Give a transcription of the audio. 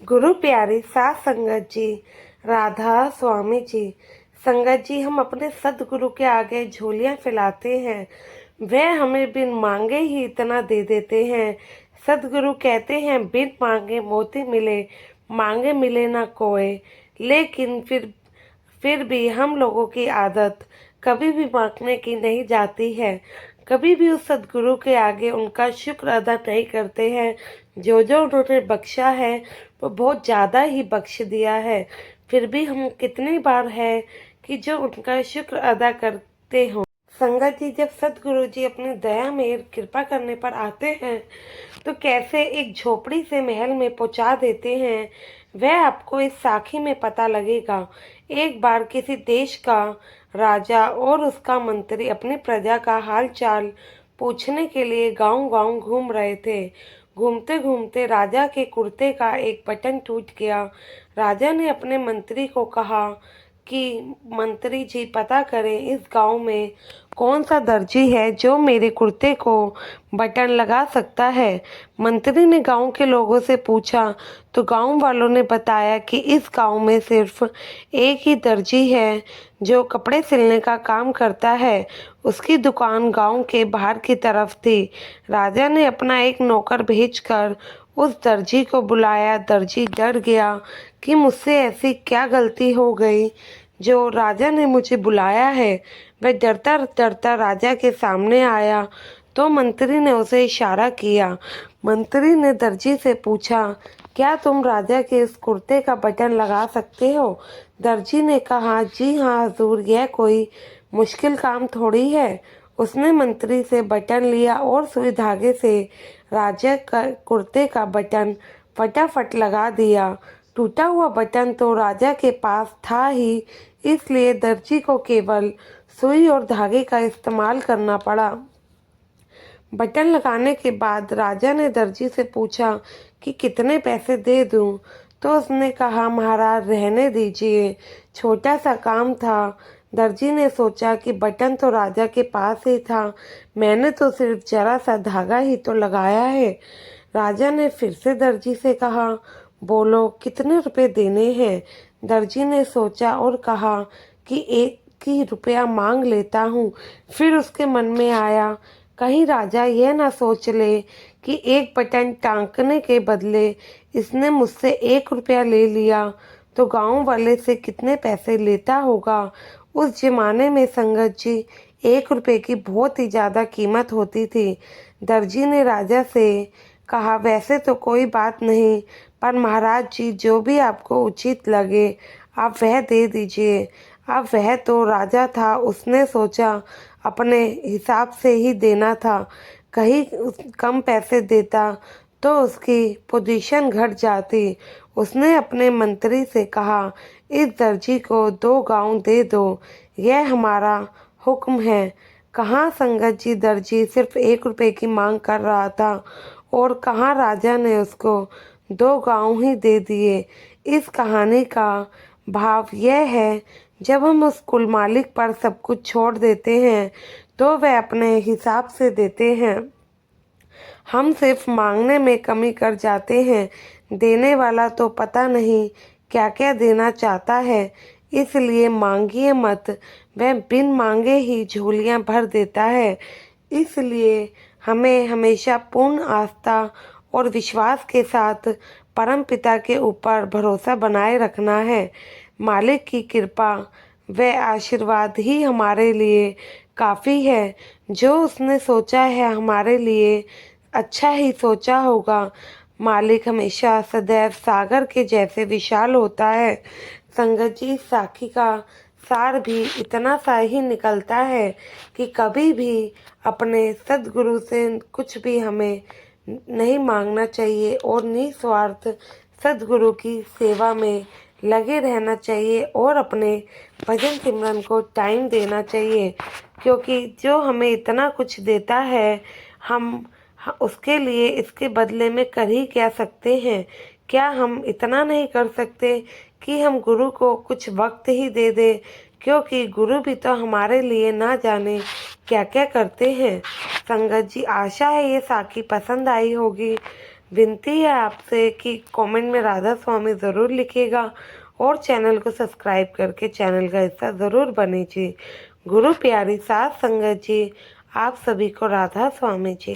गुरु प्यारी सात संगत जी, राधा स्वामी जी। संगत जी, हम अपने सदगुरु के आगे झोलियां फैलाते हैं, वह हमें बिन मांगे ही इतना दे देते हैं। सदगुरु कहते हैं बिन मांगे मोती मिले, मांगे मिले ना कोय। लेकिन फिर भी हम लोगों की आदत कभी भी मांगने की नहीं जाती है। कभी भी उस सदगुरु के आगे उनका शुक्र अदा नहीं करते हैं। जो जो उन्होंने बख्शा है वो बहुत ज़्यादा ही बख्श दिया है। फिर भी हम कितनी बार है कि जो उनका शुक्र अदा करते हों। संगत जी, जब सदगुरु जी अपनी दया में कृपा करने पर आते हैं तो कैसे एक झोपड़ी से महल में पहुंचा देते हैं, वह आपको इस साखी में पता लगेगा। एक बार किसी देश का राजा और उसका मंत्री अपनी प्रजा का हाल चाल पूछने के लिए गांव-गांव घूम रहे थे। घूमते घूमते राजा के कुर्ते का एक बटन टूट गया। राजा ने अपने मंत्री को कहा कि मंत्री जी, पता करें इस गांव में कौन सा दर्जी है जो मेरे कुर्ते को बटन लगा सकता है। मंत्री ने गांव के लोगों से पूछा तो गांव वालों ने बताया कि इस गांव में सिर्फ एक ही दर्जी है जो कपड़े सिलने का काम करता है। उसकी दुकान गांव के बाहर की तरफ थी। राजा ने अपना एक नौकर भेजकर उस दर्जी को बुलाया। दर्जी डर गया कि मुझसे ऐसी क्या गलती हो गई जो राजा ने मुझे बुलाया है। वह डरता डरता राजा के सामने आया तो मंत्री ने उसे इशारा किया। मंत्री ने दर्जी से पूछा, क्या तुम राजा के इस कुर्ते का बटन लगा सकते हो? दर्जी ने कहा, जी हाँ हजूर, यह कोई मुश्किल काम थोड़ी है। उसने मंत्री से बटन लिया और सुई धागे से राजा का कुर्ते का बटन फटाफट लगा दिया। टूटा हुआ बटन तो राजा के पास था ही, इसलिए दर्जी को केवल सुई और धागे का इस्तेमाल करना पड़ा। बटन लगाने के बाद राजा ने दर्जी से पूछा कि कितने पैसे दे दूं? तो उसने कहा, महाराज रहने दीजिए, छोटा सा काम था। दर्जी ने सोचा कि बटन तो राजा के पास ही था, मैंने तो सिर्फ जरा सा धागा ही तो लगाया है। राजा ने फिर से दर्जी से कहा, बोलो कितने रुपए देने हैं? दर्जी ने सोचा और कहा कि 1 ही रुपया मांग लेता हूँ। फिर उसके मन में आया, कहीं राजा यह ना सोच ले कि एक बटन टांकने के बदले इसने मुझसे 1 रुपया ले लिया तो गांव वाले से कितने पैसे लेता होगा। उस जमाने में संगत जी 1 रुपये की बहुत ही ज़्यादा कीमत होती थी। दर्जी ने राजा से कहा, वैसे तो कोई बात नहीं, पर महाराज जी जो भी आपको उचित लगे आप वह दे दीजिए। अब वह तो राजा था, उसने सोचा अपने हिसाब से ही देना था। कहीं कम पैसे देता तो उसकी पोजीशन घट जाती। उसने अपने मंत्री से कहा, इस दर्जी को 2 गांव दे दो, यह हमारा हुक्म है। कहाँ संगत जी, दर्जी सिर्फ 1 रुपये की मांग कर रहा था और कहाँ राजा ने उसको 2 गांव ही दे दिए। इस कहानी का भाव यह है, जब हम उस कुल मालिक पर सब कुछ छोड़ देते हैं तो वह अपने हिसाब से देते हैं। हम सिर्फ मांगने में कमी कर जाते हैं, देने वाला तो पता नहीं क्या क्या देना चाहता है। इसलिए मांगिए मत, वह बिन मांगे ही झोलियां भर देता है। इसलिए हमें हमेशा पूर्ण आस्था और विश्वास के साथ परम पिता के ऊपर भरोसा बनाए रखना है। मालिक की कृपा व आशीर्वाद ही हमारे लिए काफ़ी है। जो उसने सोचा है हमारे लिए अच्छा ही सोचा होगा। मालिक हमेशा सदैव सागर के जैसे विशाल होता है। संगत जी, साखी का सार भी इतना सा ही निकलता है कि कभी भी अपने सद्गुरु से कुछ भी हमें नहीं मांगना चाहिए और निस्वार्थ सद्गुरु की सेवा में लगे रहना चाहिए और अपने भजन सिमरन को टाइम देना चाहिए। क्योंकि जो हमें इतना कुछ देता है, हम उसके लिए इसके बदले में कर ही क्या सकते हैं? क्या हम इतना नहीं कर सकते कि हम गुरु को कुछ वक्त ही दे दें? क्योंकि गुरु भी तो हमारे लिए ना जाने क्या क्या करते हैं। संगत जी, आशा है ये साखी पसंद आई होगी। विनती है आपसे कि कमेंट में राधा स्वामी ज़रूर लिखिएगा और चैनल को सब्सक्राइब करके चैनल का हिस्सा ज़रूर बनीजिए। गुरु प्यारी साथ संगत जी, आप सभी को राधा स्वामी जी।